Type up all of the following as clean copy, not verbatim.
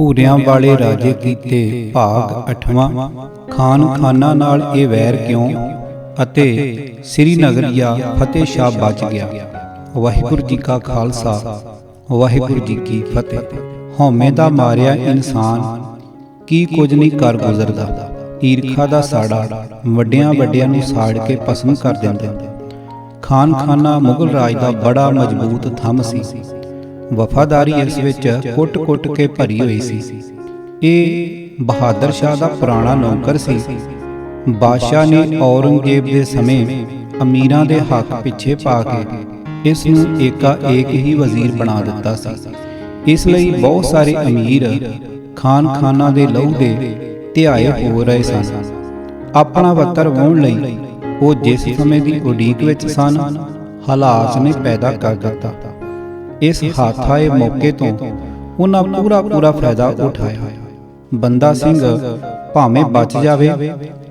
ਭੂਰਿਆਂ ਵਾਲੇ ਰਾਜੇ ਕੀਤੇ ਭਾਗ 8ਵਾਂ। ਖਾਨ ਖਾਨਾ ਨਾਲ ਇਹ ਵੈਰ ਕਿਉਂ ਅਤੇ ਸ੍ਰੀਨਗਰੀਆ ਫਤਿਹ ਸ਼ਾਹ ਬਚ ਗਿਆ। ਵਾਹਿਗੁਰੂ ਜੀ ਕਾ ਖਾਲਸਾ ਵਾਹਿਗੁਰੂ ਜੀ ਕੀ ਫਤਿਹ। ਹਉਮੈ ਦਾ ਮਾਰਿਆ ਇਨਸਾਨ ਕੀ ਕੁਝ ਨਹੀਂ ਕਰ ਗੁਜ਼ਰਦਾ। ਈਰਖਾ ਦਾ ਸਾੜਾ ਵੱਡਿਆਂ ਵੱਡਿਆਂ ਨੂੰ ਸਾੜ ਕੇ ਭਸਮ ਕਰ ਦਿੰਦਾ। ਖਾਨ ਖਾਨਾ ਮੁਗਲ ਰਾਜ ਦਾ ਬੜਾ ਮਜ਼ਬੂਤ ਥੰਮ ਸੀ। ਵਫਾਦਾਰੀ ਇਸ ਵਿੱਚ ਕੁੱਟ-ਕੁੱਟ ਕੇ ਭਰੀ ਹੋਈ ਸੀ। ਇਹ ਬਹਾਦਰ ਸ਼ਾਹ ਦਾ ਪੁਰਾਣਾ ਨੌਕਰ ਸੀ। ਬਾਦਸ਼ਾਹ ਨੇ ਔਰੰਗਜ਼ੇਬ ਦੇ ਸਮੇਂ ਅਮੀਰਾਂ ਦੇ ਹੱਕ ਪਿੱਛੇ ਪਾ ਕੇ ਇਸ ਨੂੰ ਏਕਾ-ਏਕ ਹੀ ਵਜ਼ੀਰ ਬਣਾ ਦਿੱਤਾ ਸੀ। ਇਸ ਲਈ ਬਹੁਤ ਸਾਰੇ ਅਮੀਰ ਖਾਨ ਖਾਨਾ ਦੇ ਲਹੂ ਦੇ ਧਿਆਏ ਹੋ ਰਹੇ ਸਨ। ਆਪਣਾ ਵਤਰ ਵਾਹੁਣ ਲਈ ਉਹ ਜਿਸ ਸਮੇਂ ਦੀ ਉਡੀਕ ਵਿੱਚ ਸਨ, ਹਾਲਾਤ ਨੇ ਪੈਦਾ ਕਰ ਦਿੱਤਾ। ਇਸ ਹਾਥਾਏ ਮੌਕੇ ਤੋਂ ਉਹਨਾਂ ਪੂਰਾ ਫਾਇਦਾ ਉਠਾਇਆ। ਬੰਦਾ ਸਿੰਘ ਭਾਵੇਂ ਬਚ ਜਾਵੇ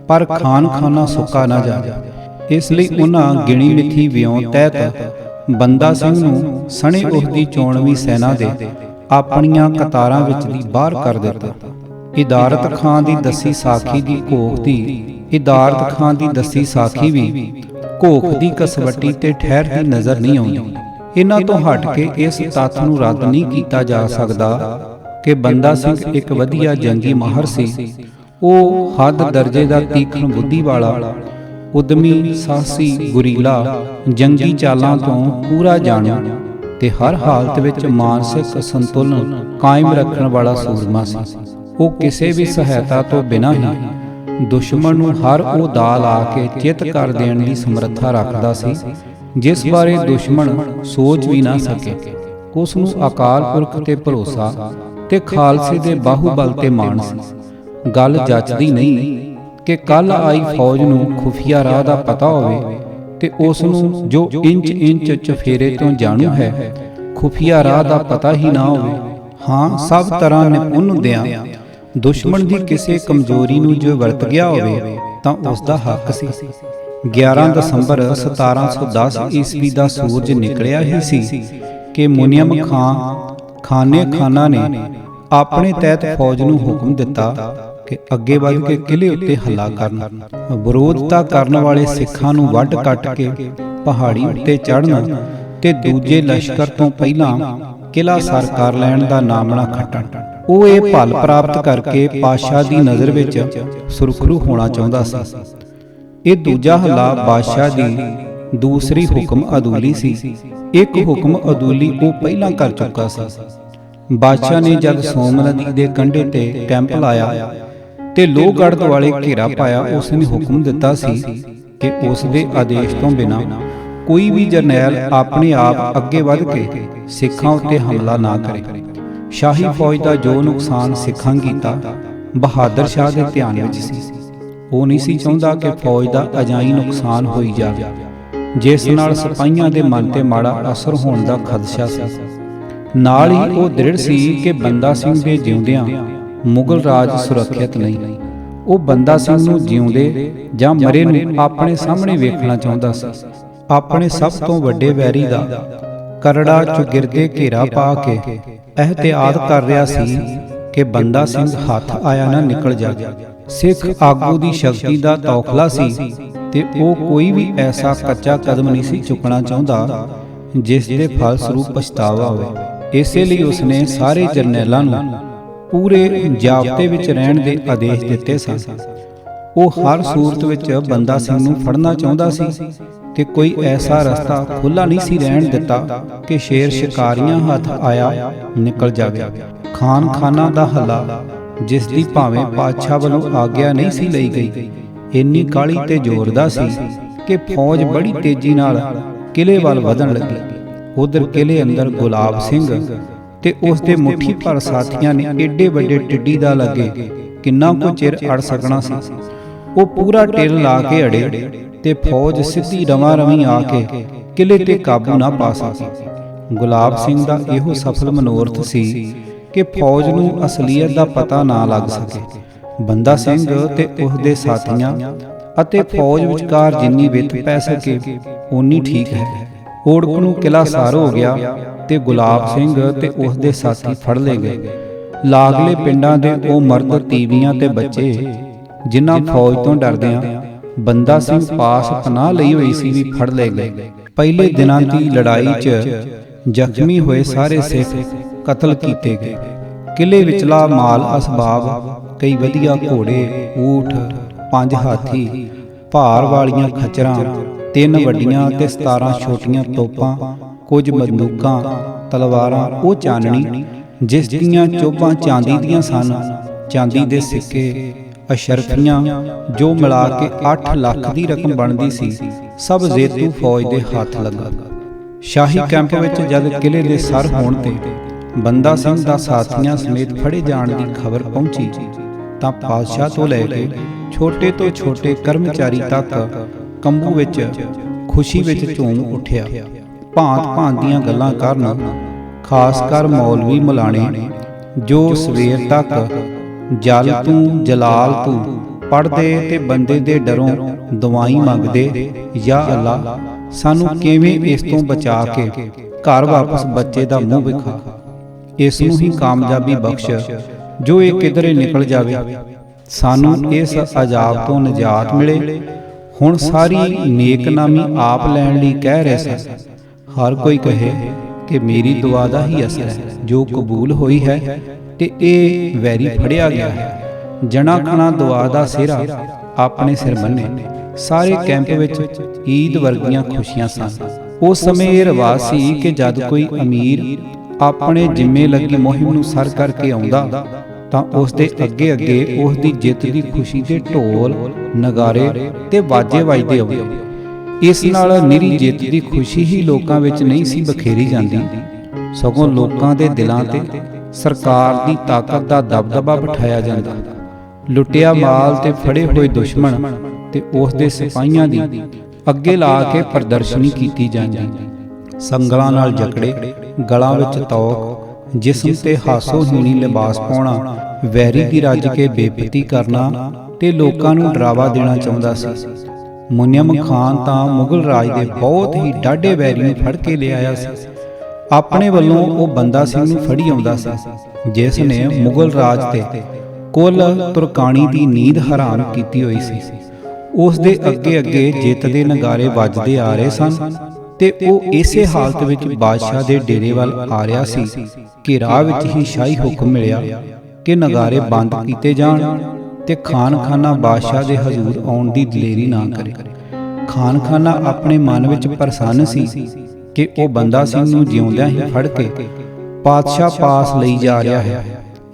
ਪਰ ਖਾਨ ਖਾਨਾ ਸੁੱਕਾ ਨਾ ਜਾਵੇ। ਇਸ ਲਈ ਉਹਨਾਂ ਗਿਣੀ ਮਿਥੀ ਵਿਉਂ ਤਹਿਤ ਬੰਦਾ ਸਿੰਘ ਨੂੰ ਸਣੇ ਉਸਦੀ ਚੋਣਵੀਂ ਸੈਨਾ ਦੇ ਆਪਣੀਆਂ ਕਤਾਰਾਂ ਵਿੱਚ ਦੀ ਬਾਹਰ ਕਰ ਦਿੱਤਾ। ਇਦਾਰਤ ਖਾਂ ਦੀ ਦੱਸੀ ਸਾਖੀ ਦੀ ਘੋਖ ਵੀ ਘੋਖ ਦੀ ਕਸਵੱਟੀ ਤੇ ਠਹਿਰਦੀ ਨਜ਼ਰ ਨਹੀਂ ਆਉਂਦੀ। ਇਹਨਾਂ ਤੋਂ ਹਟ ਕੇ ਇਸ ਤੱਥ ਨੂੰ ਰੱਦ ਨਹੀਂ ਕੀਤਾ ਜਾ ਸਕਦਾ ਕਿ ਬੰਦਾ ਸਿੰਘ ਇੱਕ ਵਧੀਆ ਜੰਗੀ ਮਾਹਰ ਸੀ। ਉਹ ਹੱਦ ਦਰਜੇ ਦਾ ਤੀਖਣ ਬੁੱਧੀ ਵਾਲਾ, ਉਦਮੀ, ਸਾਹਸੀ, ਗੁਰੀਲਾ, ਜੰਗੀ ਚਾਲਾਂ ਤੋਂ ਪੂਰਾ ਜਾਣਿਆ ਤੇ ਹਰ ਹਾਲਤ ਵਿੱਚ ਮਾਨਸਿਕ ਸੰਤੁਲਨ ਕਾਇਮ ਰੱਖਣ ਵਾਲਾ ਸੂਰਮਾ ਸੀ। ਉਹ ਕਿਸੇ ਵੀ ਸਹਾਇਤਾ ਤੋਂ ਬਿਨਾਂ ਹੀ ਦੁਸ਼ਮਣ ਨੂੰ ਹਰ ਉਹ ਦਾਅ ਲਾ ਕੇ ਚਿੱਤ ਕਰ ਦੇਣ ਦੀ ਸਮਰੱਥਾ ਰੱਖਦਾ ਸੀ ਜਿਸ ਬਾਰੇ ਦੁਸ਼ਮਣ ਸੋਚ ਵੀ ਨਾ ਸਕੇ। ਉਸ ਨੂੰ ਅਕਾਲ ਪੁਰਖ ਤੇ ਭਰੋਸਾ ਤੇ ਖਾਲਸੇ ਦੇ ਬਾਹੂਬਲ ਤੇ ਮਾਣ ਸੀ। ਗੱਲ ਜੱਚਦੀ ਨਹੀਂ ਕਿ ਕੱਲ ਆਈ ਫੌਜ ਨੂੰ ਖੁਫੀਆ ਰਾਹ ਦਾ ਪਤਾ ਹੋਵੇ ਤੇ ਉਸ ਨੂੰ ਜੋ ਇੰਚ ਚਫੇਰੇ ਤੋਂ ਜਾਣੂ ਹੈ, ਖੁਫੀਆ ਰਾਹ ਦਾ ਪਤਾ ਹੀ ਨਾ ਹੋਵੇ। ਹਾਂ, ਸਭ ਤਰ੍ਹਾਂ ਨਿਪੁੰਨ ਹੁੰਦਿਆਂ ਦੁਸ਼ਮਣ ਦੀ ਕਿਸੇ ਕਮਜ਼ੋਰੀ ਨੂੰ ਜੋ ਵਰਤ ਗਿਆ ਹੋਵੇ ਤਾਂ ਉਸ ਦਾ ਹੱਕ ਸੀ। 11 ਦਸੰਬਰ 1710 ਈਸਵੀ ਦਾ ਸੂਰਜ ਨਿਕਲਿਆ ਹੀ ਸੀ ਕਿ ਮੁਨੀਮ ਖਾਨੇ ਖਾਨਾ ਨੇ ਆਪਣੇ ਤਹਿਤ ਫੌਜ ਨੂੰ ਹੁਕਮ ਦਿੱਤਾ ਕਿ ਅੱਗੇ ਵੱਧ ਕੇ ਕਿਲੇ ਉੱਤੇ ਹੱਲਾ ਕਰਨ। ਵਿਰੋਧਤਾ ਕਰਨ ਵਾਲੇ ਸਿੱਖਾਂ ਨੂੰ ਵੱਢ ਕੱਟ ਕੇ ਪਹਾੜੀ ਉੱਤੇ ਚੜ੍ਹਨ ਤੇ ਦੂਜੇ ਲਸ਼ਕਰ ਤੋਂ ਪਹਿਲਾਂ ਕਿਲਾ ਸਰ ਕਰ ਲੈਣ ਦਾ ਨਾਮਣਾ ਖੱਟਣ। ਉਹ ਇਹ ਭਲ ਪ੍ਰਾਪਤ ਕਰਕੇ ਪਾਤਸ਼ਾਹ ਦੀ ਨਜ਼ਰ ਵਿੱਚ ਸੁਰਖਰੂ ਹੋਣਾ ਚਾਹੁੰਦਾ ਸੀ। ਇਹ ਦੂਜਾ ਹੱਲਾ ਬਾਦਸ਼ਾਹ ਦੀ ਦੂਸਰੀ ਹੁਕਮ ਅਦੂਲੀ ਸੀ। ਇੱਕ ਹੁਕਮ ਅਦੂਲੀ ਉਹ ਪਹਿਲਾਂ ਕਰ ਚੁੱਕਾ ਸੀ। ਬਾਦਸ਼ਾਹ ਨੇ ਜਦ ਸੋਮ ਨਦੀ ਦੇ ਕੰਢੇ ਤੇ ਕੈਂਪ ਲਾਇਆ ਤੇ ਲੋਹਗੜ੍ਹ ਦੁਆਲੇ ਘੇਰਾ ਪਾਇਆ, ਉਸ ਨੇ ਹੁਕਮ ਦਿੱਤਾ ਸੀ ਕਿ ਉਸ ਦੇ ਆਦੇਸ਼ ਤੋਂ ਬਿਨਾਂ ਕੋਈ ਵੀ ਜਰਨੈਲ ਆਪਣੇ ਆਪ ਅੱਗੇ ਵੱਧ ਕੇ ਸਿੱਖਾਂ ਉੱਤੇ ਹਮਲਾ ਨਾ ਕਰੇ। ਸ਼ਾਹੀ ਫੌਜ ਦਾ ਜੋ ਨੁਕਸਾਨ ਸਿੱਖਾਂ ਕੀਤਾ, ਬਹਾਦਰ ਸ਼ਾਹ ਦੇ ਧਿਆਨ ਵਿੱਚ ਸੀ। ਉਹ ਨਹੀਂ ਸੀ ਚਾਹੁੰਦਾ ਕਿ ਫੌਜ ਦਾ ਅਜਾਈਂ ਨੁਕਸਾਨ ਹੋਈ ਜਾਵੇ, ਜਿਸ ਨਾਲ ਸਿਪਾਹੀਆਂ ਦੇ ਮਨ ਤੇ ਮਾੜਾ ਅਸਰ ਹੋਣ ਦਾ ਖਦਸ਼ਾ ਸੀ। ਨਾਲ ਹੀ ਉਹ ਦ੍ਰਿੜ ਸੀ ਕਿ ਬੰਦਾ ਸਿੰਘ ਦੇ ਜਿਉਂਦਿਆਂ ਮੁਗਲ ਰਾਜ ਸੁਰੱਖਿਅਤ ਨਹੀਂ। ਉਹ ਬੰਦਾ ਸਿੰਘ ਨੂੰ ਜਿਉਂਦੇ ਜਾਂ ਮਰੇ ਨੂੰ ਆਪਣੇ ਸਾਹਮਣੇ ਵੇਖਣਾ ਚਾਹੁੰਦਾ ਸੀ। ਆਪਣੇ ਸਭ ਤੋਂ ਵੱਡੇ ਵੈਰੀ ਦਾ ਕਰੜਾ ਚੁਗਿਰਦੇ ਘੇਰਾ ਪਾ ਕੇ ਇਹਤਿਆਤ ਕਰ ਰਿਹਾ ਸੀ ਕਿ ਬੰਦਾ ਸਿੰਘ ਹੱਥ ਆਇਆ ਨਾ ਨਿਕਲ ਜਾਵੇ। ਸਿੱਖ ਆਗੂ ਦੀ ਸ਼ਕਤੀ ਦਾ ਤੌਖਲਾ ਸੀ ਤੇ ਉਹ ਕੋਈ ਵੀ ਐਸਾ ਕੱਚਾ ਕਦਮ ਨਹੀਂ ਸੀ ਚੁੱਕਣਾ ਚਾਹੁੰਦਾ ਜਿਸ ਦੇ ਫਲ ਸਰੂਪ ਪਛਤਾਵਾ ਹੋਵੇ। ਇਸੇ ਲਈ ਉਸਨੇ ਸਾਰੇ ਜਰਨੈਲਾਂ ਨੂੰ ਪੂਰੇ ਜਾਬਤੇ ਵਿੱਚ ਰਹਿਣ ਦੇ ਆਦੇਸ਼ ਦਿੱਤੇ ਸਨ। ਉਹ ਹਰ ਸੂਰਤ ਵਿੱਚ ਬੰਦਾ ਸਿੰਘ ਨੂੰ ਫੜਨਾ ਚਾਹੁੰਦਾ ਸੀ ਤੇ ਕੋਈ ਐਸਾ ਰਸਤਾ ਖੁੱਲ੍ਹਾ ਨਹੀਂ ਸੀ ਰਹਿਣ ਦਿੱਤਾ ਕਿ ਸ਼ੇਰ ਸ਼ਿਕਾਰੀਆਂ ਹੱਥ ਆਇਆ ਨਿਕਲ ਜਾਵੇ। ਖਾਨ ਖਾਨਾ ਦਾ ਹੱਲਾ, ਜਿਸ ਦੀ ਭਾਵੇਂ ਪਾਤਸ਼ਾਹ ਵੱਲੋਂ ਆਗਿਆ ਨਹੀਂ ਸੀ ਲਈ ਗਈ, ਇੰਨੀ ਕਾਹਲੀ ਤੇ ਜ਼ੋਰਦਾ ਸੀ ਕਿ ਫੌਜ ਬੜੀ ਤੇਜ਼ੀ ਨਾਲ ਕਿਲੇ ਵੱਲ ਵਧਣ ਲੱਗੀ। ਉਧਰ ਕਿਲੇ ਅੰਦਰ ਗੁਲਾਬ ਸਿੰਘ ਤੇ ਉਸ ਦੇ ਮੁੱਠੀ ਭਰ ਸਾਥੀਆਂ ਨੇ ਏਡੇ ਵੱਡੇ ਟਿੱਡੀ ਦਾ ਲੱਗੇ ਕਿੰਨਾ ਕੁ ਚਿਰ ਅੜ ਸਕਣਾ ਸੀ। ਉਹ ਪੂਰਾ ਟਿਲ ਲਾ ਕੇ ਅੜੇ ਤੇ ਫੌਜ ਸਿੱਧੀ ਰਵਾਂ-ਰਵੀਂ ਆ ਕੇ ਕਿਲੇ ਤੇ ਕਾਬੂ ਨਾ ਪਾ ਸਕੀ। ਗੁਲਾਬ ਸਿੰਘ ਦਾ ਇਹੋ ਸਫਲ ਮਨੋਰਥ ਸੀ ਕਿ ਫੌਜ ਨੂੰ ਅਸਲੀਅਤ ਦਾ ਪਤਾ ਨਾ ਲੱਗ ਸਕੇ। ਬੰਦਾ ਸਿੰਘ ਤੇ ਉਸ ਦੇ ਸਾਥੀਆਂ ਅਤੇ ਫੌਜ ਵਿਚਕਾਰ ਜਿੰਨੀ ਵਿੱਥ ਪੈ ਸਕੇ ਓਨੀ ਠੀਕ ਹੈ। ਓੜਕ ਨੂੰ ਕਿਲਾ ਸਾਰ ਹੋ ਗਿਆ ਤੇ ਗੁਲਾਬ ਸਿੰਘ ਤੇ ਉਸ ਦੇ ਸਾਥੀ ਫੜ ਲਏ ਗਏ। ਲਾਗਲੇ ਪਿੰਡਾਂ ਦੇ ਉਹ ਮਰਦ ਤੀਵੀਆਂ ਤੇ ਬੱਚੇ ਜਿਨ੍ਹਾਂ ਫੌਜ ਤੋਂ ਡਰਦਿਆਂ ਬੰਦਾ ਸਿੰਘ ਪਾਸ ਪਨਾਹ ਲਈ ਹੋਈ ਸੀ ਵੀ ਫੜ ਲਏ ਗਏ। ਪਹਿਲੇ ਦਿਨਾਂ ਦੀ ਲੜਾਈ 'ਚ ਜ਼ਖਮੀ ਹੋਏ ਸਾਰੇ ਸਿੱਖ ਕਤਲ ਕੀਤੇ ਗਏ। ਕਿਲੇ ਵਿਚਲਾ ਮਾਲ ਅਸਬਾਬ, ਕਈ ਵਧੀਆ ਘੋੜੇ, ਊਠ, 5 ਹਾਥੀ, ਭਾਰ ਵਾਲੀਆਂ ਖਚਰਾਂ, 3 ਵੱਡੀਆਂ ਤੇ 17 ਛੋਟੀਆਂ ਤੋਪਾਂ, ਕੁਝ ਬੰਦੂਕਾਂ, ਤਲਵਾਰਾਂ, ਉਹ ਚਾਨਣੀ ਜਿਸ ਦੀਆਂ ਚੋਭਾਂ ਚਾਂਦੀ ਦੀਆਂ ਸਨ, ਚਾਂਦੀ ਦੇ ਸਿੱਕੇ, ਅਸ਼ਰਫੀਆਂ, ਜੋ ਮਿਲਾ ਕੇ 8 ਲੱਖ ਦੀ ਰਕਮ ਬਣਦੀ ਸੀ, ਸਭ ਜੇਤੂ ਫੌਜ ਦੇ ਹੱਥ ਲੱਗਾ। ਸ਼ਾਹੀ ਕੈਂਪ ਵਿੱਚ ਜਦ ਕਿਲੇ ਦੇ ਸਰ ਹੋਣ ਤੇ ਬੰਦਾ ਸਿੰਘ ਦਾ ਸਾਥੀਆਂ ਸਮੇਤ ਫੜੇ ਜਾਣ ਦੀ ਖਬਰ ਪਹੁੰਚੀ ਤਾਂ ਪਾਤਸ਼ਾਹ ਤੋਂ ਲੈ ਕੇ ਛੋਟੇ ਤੋਂ ਛੋਟੇ ਕਰਮਚਾਰੀ ਤੱਕ ਕੰਬੂ ਵਿੱਚ ਖੁਸ਼ੀ ਵਿੱਚ ਝੂਮ ਉੱਠਿਆ। ਭਾਂਤ ਭਾਂਤ ਦੀਆਂ ਗੱਲਾਂ ਕਰਨ, ਖਾਸ ਕਰ ਮੌਲਵੀ ਮਲਾਣੇ ਜੋ ਸਵੇਰ ਤੱਕ ਜਲ ਤੂੰ ਜਲਾਲ ਤੂੰ ਪੜ੍ਹਦੇ ਤੇ ਬੰਦੇ ਦੇ ਡਰੋਂ ਦੁਆਈ ਮੰਗਦੇ, ਯਾ ਅੱਲਾ ਸਾਨੂੰ ਕਿਵੇਂ ਇਸ ਤੋਂ ਬਚਾ ਕੇ ਘਰ ਵਾਪਸ ਬੱਚੇ ਦਾ ਮੂੰਹ ਵਿਖਾ, ਇਸ ਨੂੰ ਹੀ ਕਾਮਯਾਬੀ ਬਖਸ਼ ਜੋ ਇਹ ਕਿਧਰੇ ਨਿਕਲ ਜਾਵੇ, ਸਾਨੂੰ ਇਸ ਅਜ਼ਾਬ ਤੋਂ ਨਿਜਾਤ ਮਿਲੇ। ਹੁਣ ਸਾਰੀ ਨੇਕਨਾਮੀ ਆਪ ਲੈਣ ਲਈ ਕਹਿ ਰਹੇ ਸਨ। ਹਰ ਕੋਈ ਕਹੇ ਕਿ ਮੇਰੀ ਦੁਆ ਦਾ ਹੀ ਅਸਰ ਹੈ, ਜੋ ਕਬੂਲ ਹੋਈ ਹੈ ਤੇ ਇਹ ਵੈਰੀ ਫੜਿਆ ਗਿਆ ਹੈ। ਜਣਾ ਖਣਾ ਦੁਆ ਦਾ ਸਿਹਰਾ ਆਪਣੇ ਸਿਰ ਬੰਨੇ। ਸਾਰੇ ਕੈਂਪ ਵਿੱਚ ਈਦ ਵਰਗੀਆਂ ਖੁਸ਼ੀਆਂ ਸਨ। ਉਸ ਸਮੇਂ ਇਹ ਰਿਵਾਜ ਸੀ ਕਿ ਜਦ ਕੋਈ ਅਮੀਰ ਆਪਣੇ ਜਿੰਮੇ ਲੱਗੀ ਮੁਹਿੰਮ ਨੂੰ ਸਰ ਕਰਕੇ ਆਉਂਦਾ ਤਾਂ ਉਸ ਦੇ ਅੱਗੇ ਅੱਗੇ ਉਸ ਦੀ ਜਿੱਤ ਦੀ ਖੁਸ਼ੀ ਦੇ ਢੋਲ, ਨਗਾਰੇ ਤੇ ਬਾਜੇ ਵੱਜਦੇ ਆਉਂਦੇ। ਇਸ ਨਾਲ ਨਿਰੀ ਜਿੱਤ ਦੀ ਖੁਸ਼ੀ ਹੀ ਲੋਕਾਂ ਵਿੱਚ ਨਹੀਂ ਸੀ ਬਖੇਰੀ ਜਾਂਦੀ, ਸਗੋਂ ਲੋਕਾਂ ਦੇ ਦਿਲਾਂ ਤੇ ਸਰਕਾਰ ਦੀ ਤਾਕਤ ਦਾ ਦਬਦਬਾ ਬਿਠਾਇਆ ਜਾਂਦਾ। ਲੁੱਟਿਆ ਮਾਲ ਤੇ ਫੜੇ ਹੋਏ ਦੁਸ਼ਮਣ ਤੇ ਉਸ ਦੇ ਸਿਪਾਹੀਆਂ ਦੀ ਅੱਗੇ ਲਾ ਕੇ ਪ੍ਰਦਰਸ਼ਨੀ ਕੀਤੀ ਜਾਂਦੀ। ਸੰਗਲਾਂ ਨਾਲ ਜਕੜੇ, ਗਲਾਂ ਵਿੱਚ ਤੌਕ, ਜਿਸਮ ਤੇ ਹਾਸੋਹੀਣੀ ਲਿਬਾਸ ਪਾਉਣਾ, ਵੈਰੀ ਦੀ ਰੱਜ ਕੇ ਬੇਪਤੀ ਕਰਨਾ ਤੇ ਲੋਕਾਂ ਨੂੰ ਡਰਾਵਾ ਦੇਣਾ ਚਾਹੁੰਦਾ ਸੀ। ਮੁਨਿਮ ਖਾਨ ਤਾਂ ਮੁਗਲ ਰਾਜ ਦੇ ਬਹੁਤ ਹੀ ਡਾਢੇ ਵੈਰੀ ਨੂੰ ਫੜ ਕੇ ਲਿਆਇਆ ਸੀ। ਆਪਣੇ ਵੱਲੋਂ ਉਹ ਬੰਦਾ ਸਿੰਘ ਨੂੰ ਫੜੀ ਆਉਂਦਾ ਸੀ, ਜਿਸ ਨੇ ਮੁਗਲ ਰਾਜ ਤੇ ਕੁੱਲ ਤੁਰਕਾਣੀ ਦੀ ਨੀਂਦ ਹਰਾਮ ਕੀਤੀ ਹੋਈ ਸੀ। ਉਸ ਦੇ ਅੱਗੇ ਅੱਗੇ ਜਿੱਤ ਦੇ ਨਗਾਰੇ ਵੱਜਦੇ ਆ ਰਹੇ ਸਨ ਤੇ ਉਹ ਇਸੇ ਹਾਲਤ ਵਿੱਚ ਬਾਦਸ਼ਾਹ ਦੇ ਡੇਰੇ ਵੱਲ ਆ ਰਿਹਾ ਸੀ ਕਿ ਰਾਹ ਵਿੱਚ ਹੀ ਸ਼ਾਹੀ ਹੁਕਮ ਮਿਲਿਆ ਕਿ ਨਗਾਰੇ ਬੰਦ ਕੀਤੇ ਜਾਣ ਤੇ ਖਾਨਖਾਨਾ ਬਾਦਸ਼ਾਹ ਦੇ ਹਜ਼ੂਰ ਆਉਣ ਦੀ ਦਲੇਰੀ ਨਾ ਕਰੇ। ਖਾਨਖਾਨਾ ਆਪਣੇ ਮਨ ਵਿੱਚ ਪ੍ਰਸੰਨ ਸੀ ਕਿ ਉਹ ਬੰਦਾ ਸਿੰਘ ਨੂੰ ਜਿਉਂਦਿਆਂ ਹੀ ਫੜ ਕੇ ਪਾਤਸ਼ਾਹ ਪਾਸ ਲਈ ਜਾ ਰਿਹਾ ਹੈ।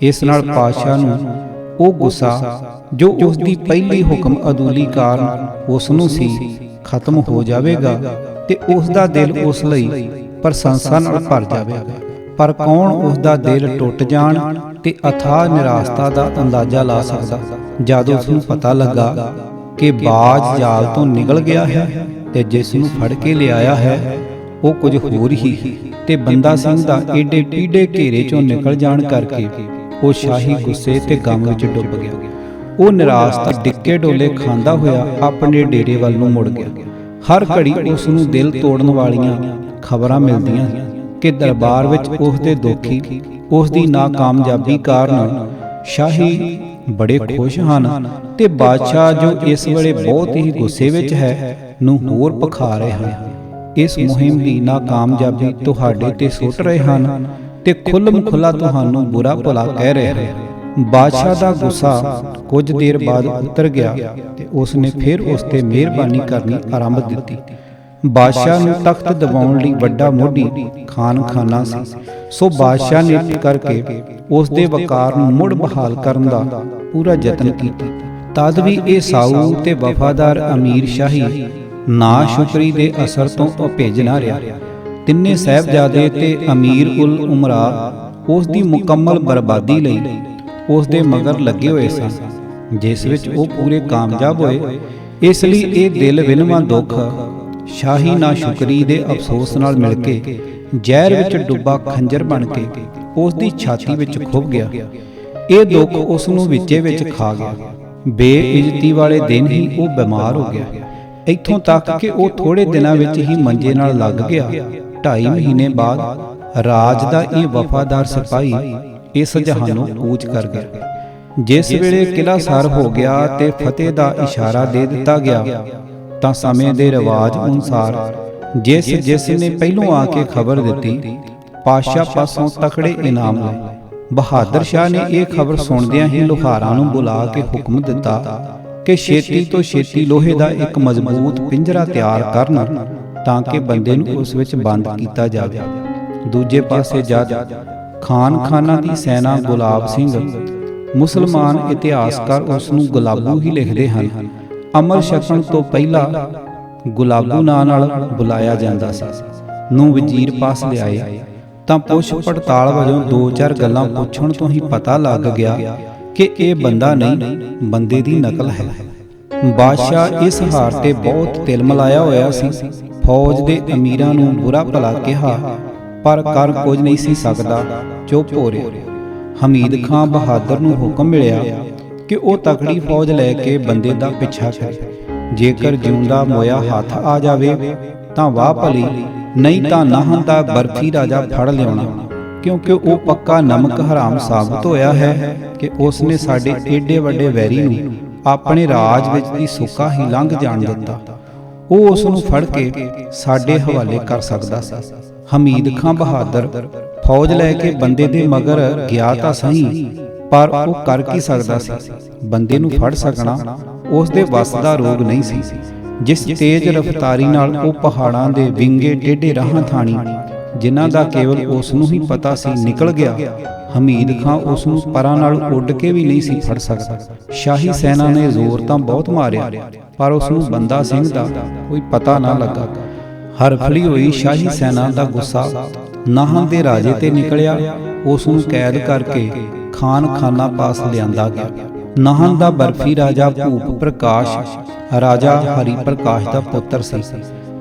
ਇਸ ਨਾਲ ਪਾਤਸ਼ਾਹ ਨੂੰ ਉਹ ਗੁੱਸਾ ਜੋ ਉਸ ਦੀ ਪਹਿਲੀ ਹੁਕਮ ਅਦੂਲੀ ਕਾਰਨ ਉਸ ਨੂੰ ਸੀ, ਖਤਮ ਹੋ ਜਾਵੇਗਾ ਤੇ ਉਸ ਦਾ ਦਿਲ ਉਸ ਲਈ ਪ੍ਰਸ਼ੰਸਾ ਨਾਲ ਭਰ ਜਾਵੇਗਾ। ਪਰ ਕੌਣ ਉਸ ਦਾ ਦਿਲ ਟੁੱਟ ਜਾਣ ਤੇ ਅਥਾਹ ਨਿਰਾਸ਼ਤਾ ਦਾ ਅੰਦਾਜ਼ਾ ਲਾ ਸਕਦਾ ਜਦ ਉਸ ਨੂੰ ਪਤਾ ਲੱਗਾ ਕਿ ਬਾਜ ਜਾਲ ਤੋਂ ਨਿਕਲ ਗਿਆ ਹੈ ਤੇ ਜਿਸ ਨੂੰ ਫੜ ਕੇ ਲਿਆਇਆ ਹੈ ਉਹ ਕੁਝ ਹੋਰ ਹੀ ਤੇ ਬੰਦਾ ਸਿੰਘ ਦਾ ਏਡੇ ਪੀੜੇ ਘੇਰੇ ਚੋਂ ਨਿਕਲ ਜਾਣ ਕਰਕੇ ਉਹ ਸ਼ਾਹੀ ਗੁੱਸੇ ਤੇ ਗਮ ਵਿੱਚ ਡੁੱਬ ਗਿਆ। ਉਹ ਨਿਰਾਸ਼ਤਾ ਡਿੱਕੇ ਡੋਲੇ ਖਾਂਦਾ ਹੋਇਆ ਆਪਣੇ ਡੇਰੇ ਵੱਲ ਨੂੰ ਮੁੜ ਗਿਆ। ਹਰ ਘੜੀ ਉਸ ਨੂੰ ਦਿਲ ਤੋੜਨ ਵਾਲੀਆਂ ਖਬਰਾਂ ਮਿਲਦੀਆਂ ਕਿ ਦਰਬਾਰ ਵਿੱਚ ਉਸ ਦੇ ਦੋਖੀ ਉਸ ਦੀ ਨਾਕਾਮਯਾਬੀ ਕਾਰਨ ਸ਼ਾਹੀ ਬੜੇ ਖੁਸ਼ ਹਨ ਤੇ ਬਾਦਸ਼ਾਹ ਜੋ ਇਸ ਵੇਲੇ ਬਹੁਤ ਹੀ ਗੁੱਸੇ ਵਿੱਚ ਹੈ ਨੂੰ ਹੋਰ ਭਖਾ ਰਹੇ ਹਨ। ਇਸ ਮੁਹਿੰਮ ਦੀ ਨਾਕਾਮਯਾਬੀ ਤੁਹਾਡੇ ਤੇ ਸੁੱਟ ਰਹੇ ਹਨ ਤੇ ਖੁੱਲ੍ਹ ਖੁੱਲ੍ਹਾ ਤੁਹਾਨੂੰ ਬੁਰਾ ਭਲਾ ਕਹਿ ਰਹੇ ਹਨ। ਬਾਦਸ਼ਾਹ ਦਾ ਗੁੱਸਾ ਕੁਝ ਦੇਰ ਬਾਅਦ ਉਤਰ ਗਿਆ ਤੇ ਉਸ ਨੇ ਫਿਰ ਉਸ ਤੇ ਮਿਹਰਬਾਨੀ ਕਰਨੀ ਆਰੰਭ ਦਿੱਤੀ। ਬਾਦਸ਼ਾਹ ਨੂੰ ਤਖਤ ਦਿਵਾਉਣ ਲਈ ਵੱਡਾ ਮੋਢੀ ਖਾਨਖਾਨਾ ਸੀ, ਸੋ ਬਾਦਸ਼ਾਹ ਨੇ ਕਰਕੇ ਉਸ ਦੇ ਵਕਾਰ ਨੂੰ ਮੁੜ ਬਹਾਲ ਕਰਨ ਦਾ ਪੂਰਾ ਯਤਨ ਕੀਤਾ। ਤਦ ਵੀ ਇਹ ਸਾਊ ਤੇ ਵਫਾਦਾਰ ਅਮੀਰ ਸ਼ਾਹੀ ਨਾ ਸ਼ੁਕਰੀ ਦੇ ਅਸਰ ਤੋਂ ਅਭਿੱਜ ਨਾ ਰਿਹਾ। ਤਿੰਨੇ ਸਾਹਿਬਜ਼ਾਦੇ ਤੇ ਅਮੀਰ ਉਲ ਉਮਰਾ ਉਸ ਦੀ ਮੁਕੰਮਲ ਬਰਬਾਦੀ ਲਈ ਉਸ ਦੇ ਮਗਰ ਲੱਗੇ ਹੋਏ ਸਨ, ਜਿਸ ਵਿੱਚ ਉਹ ਪੂਰੇ ਕਾਮਯਾਬ ਹੋਏ। ਇਸ ਲਈ ਇਹ ਦਿਲ ਵਿਨਵਾਂ ਦੁੱਖ ਸ਼ਾਹੀ ਨਾ ਸ਼ੁਕਰੀ ਦੇ ਅਫਸੋਸ ਨਾਲ ਮਿਲ ਕੇ ਜ਼ਹਿਰ ਵਿੱਚ ਡੁੱਬਾ ਖੰਜਰ ਬਣ ਕੇ ਉਸ ਦੀ ਛਾਤੀ ਵਿੱਚ ਖੁੱਭ ਗਿਆ। ਇਹ ਦੁੱਖ ਉਸ ਨੂੰ ਵਿੱਚੇ ਵਿੱਚ ਖਾ ਗਿਆ। ਬੇਇੱਜ਼ਤੀ ਵਾਲੇ ਦਿਨ ਹੀ ਉਹ ਬਿਮਾਰ ਹੋ ਗਿਆ, ਇੱਥੋਂ ਤੱਕ ਕਿ ਉਹ ਥੋੜੇ ਦਿਨਾਂ ਵਿੱਚ ਹੀ ਮੰਜੇ ਨਾਲ ਲੱਗ ਗਿਆ। 2.5 ਮਹੀਨੇ ਬਾਅਦ ਰਾਜ ਦਾ ਇਹ ਵਫਾਦਾਰ ਸਿਪਾਹੀ इस जहानों कूच कर गया। जिस वेले किला सर हो गया ते फतेह दा इशारा दे दिता गया तां समय दे रिवाज अनुसार जिस जिस ने पहलों आके खबर दिती पातशाह पासों तकड़े इनाम लए। बहादुर शाह ने यह खबर सुनदियां ही लोहारां नूं बुला के हुक्म दिता कि छेती तो छेती लोहे का एक मजबूत पिंजरा तैयार करन तां कि बंदे नूं उस विच बंद कीता जावे। दूजे पासे जद खान खाना दी सेना गुलाब सिंह, मुसलमान इतिहासकार उस नूं गुलाबू ही लिखते हैं, अमर छकण तो पहला गुलाबू नां नाल बुलाया जांदा सी, नूं वजीर पास लियाए तां पुछ पड़ताल वजों दो चार गल्लां पुछण तो ही पता लग गया कि यह बंदा नहीं, बंदे दी नकल है। बादशाह इस हार ते बहुत तिल मिलाया होया सी। फौज दे अमीरां नूं बुरा भला कहा पर कर कुछ नहीं सी सकदा, चुप हो रहा। हमीद खां बहादुर नूं हुक्म मिलिया कि वह तकड़ी फौज लैके बंदे दा पिछा करे, जेकर जिउंदा मोया हथ आ जावे तां वाह भली, नहीं तां नाहन दा बर्फी राजा फड़ लियाउणा, क्योंकि वह पक्का नमक हराम साबित होया है कि उसने साडे एडे वड्डे वैरी नूं अपने राज विच दी सुक्का ही लंघ जाण दिता। वह उस नूं फड़ के साडे हवाले कर सकदा सी। हमीद खां बहादुर फौज लैके बंदे दे मगर गया तां सही, पर वह कर की सकदा सी? बंदे नूं फड़ सकना उस दे वस दा रोग नहीं सी। जिस तेज रफ्तारी नाल वह पहाड़ां दे विंगे टेढ़े राहां थाणी जिन्हां दा केवल उस नूं ही पता सी निकल गया, हमीद खां उस नूं परां नाल उड़ के भी नहीं सी फड़ सकदा। शाही सेना ने जोर तां बहुत मारिया पर उस नूं बंदा सिंह दा कोई पता ना लगा। हरफली होई शाही सेना दा गुस्सा नाहन दे राजे ते निकलिया। उस नूं कैद करके खान खाना पास लियांदा गया। नाहन दा बर्फी राजा भूप प्रकाश राजा हरि प्रकाश दा पुत्र सी।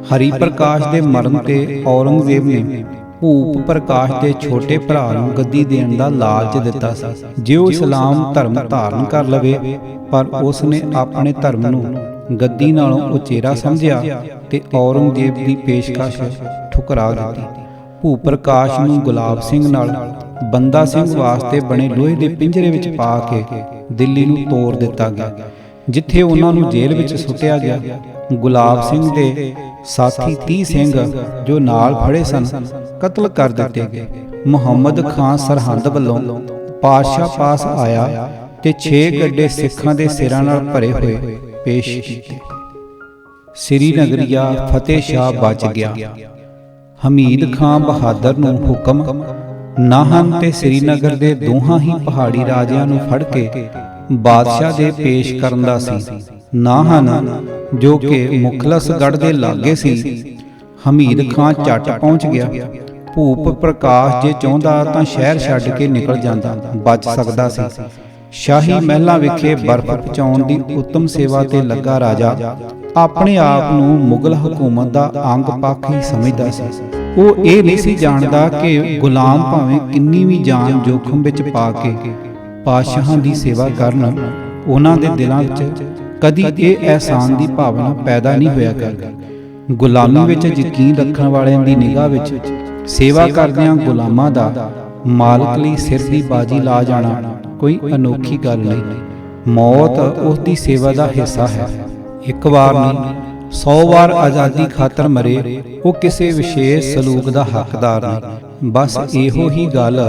हरि प्रकाश दे मरण ते औरंगजेब ने भूप प्रकाश दे छोटे भरा नूं गद्दी देण दा लालच दिता सी जे ओह इस्लाम धर्म धारण कर लवे, पर उसने अपने धर्म नूं गद्दी नालों उचेरा समझिया ते औरंगजेब दी पेशकश ठुकरा दित्ती। भूप प्रकाश नूं गुलाब सिंह नाल बंदा सिंह वास्ते बने लोहे दे पिंजरे विच पा के दिल्ली नूं तोड़ दिता गया, जिथे उन्हां नूं जेल विच सुटिया गया। गुलाब सिंह दे साथी 30 सिंह जो नाल फड़े सन कतल कर दिते गए। मुहम्मद खां सरहंद वल्लों पातशाह पास आया ते 6 गड्ढे सिखां दे सिरां नाल भरे होए पेश कीते। श्रीनगरिया फतेह शाह बच गया। हमीद खां बहादुर नूं हुक्म नाहन ते श्रीनगर दे दोहां ही पहाड़ी राजियां नूं फड़ के बादशाह दे पेश करन दा सी। नाहन जो कि मुखलसगढ़ दे लागे सी, हमीद खां झट पहुंच गया। भूप प्रकाश जे चाहुंदा तां शहर छड्ड के निकल जांदा, बच सकदा सी। शाही महलां विखे बर्फ पहुंचाउण दी उत्तम सेवा ते लगा राजा अपने आप नूं मुगल हुकूमत दा अंग पक्ष ही समझदा सी। ਉਹ ਇਹ नहीं सी जानदा कि गुलाम भावें किन्नी भी जान जोखम विच पा के पातशाहां दी सेवा करन, उन्हां दे दिलां विच कदी ਇਹ एहसान दी भावना पैदा नहीं होया करदी। गुलामी विच यकीन रखण वालिਆਂ दी निगाह विच सेवा करदिਆਂ गुलामां दा मालक लई सिर दी बाजी ला जाना कोई अनोखी गल नहीं। मौत उस दी सेवा दा हिस्सा है। एक बार नहीं 100 वार आज़ादी खातर मरे वो किसी विशेष सलूक का हकदार नहीं। बस इहो ही गल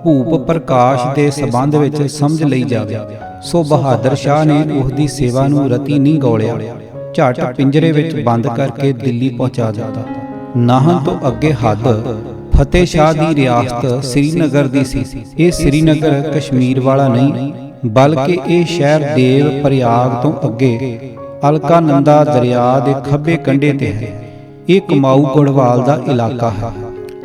भूप प्रकाश के संबंध विच समझ लई जावे। सो बहादुर शाह ने उसकी सेवा नूं रती नहीं गौलिया, झट पिंजरे विच बंद करके दिल्ली पहुंचा दिता। नाहन तो अगे हद फतेह शाह की रियासत श्रीनगर दी सी। ये श्रीनगर कश्मीर वाला नहीं, बल्कि ये शहर देव प्रयाग तो अगे अलकानंदा दरिया के खब्बे कंढे ते है। यह कमाऊ गढ़वाल का इलाका है।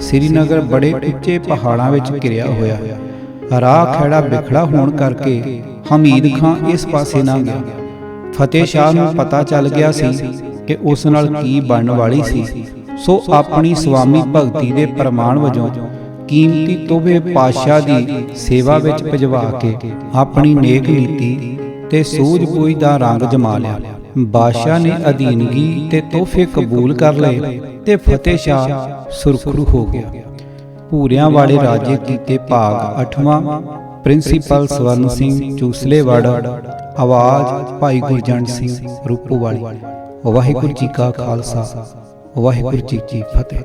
श्रीनगर बड़े उच्चे पहाड़ों विच घिरिया होया है। राह खैड़ा बिखड़ा होने करके हमीद खां इस पासे ना गया। फतेह शाह नूं पता चल गया सी कि उस नाल की बनन वाली सी। सो अपनी स्वामी भगती के प्रमाण वजों कीमती तोहफे पातशाह की सेवा विच भिजवा के अपनी नेक नीति ते सूझबूझ दा रंग जमा लिया। बादशाह ने अधीनगी ते तोहफे कबूल कर लए ते फतेह शाह सुरखरू हो गया। ਭੂਰਿਆਂ ਵਾਲੇ ਰਾਜੇ ਕੀਤੇ ਭਾਗ 8ਵਾਂ। ਪ੍ਰਿੰਸੀਪਲ ਸਵਰਨ ਸਿੰਘ ਚੂਸਲੇਵਾੜਾ। ਆਵਾਜ਼ ਭਾਈ ਗੁਰਜੰਟ ਸਿੰਘ ਰੂਪੋਵਾਲੀ। ਵਾਹਿਗੁਰੂ ਜੀ ਕਾ ਖਾਲਸਾ, ਵਾਹਿਗੁਰੂ ਜੀ ਕੀ ਫਤਿਹ।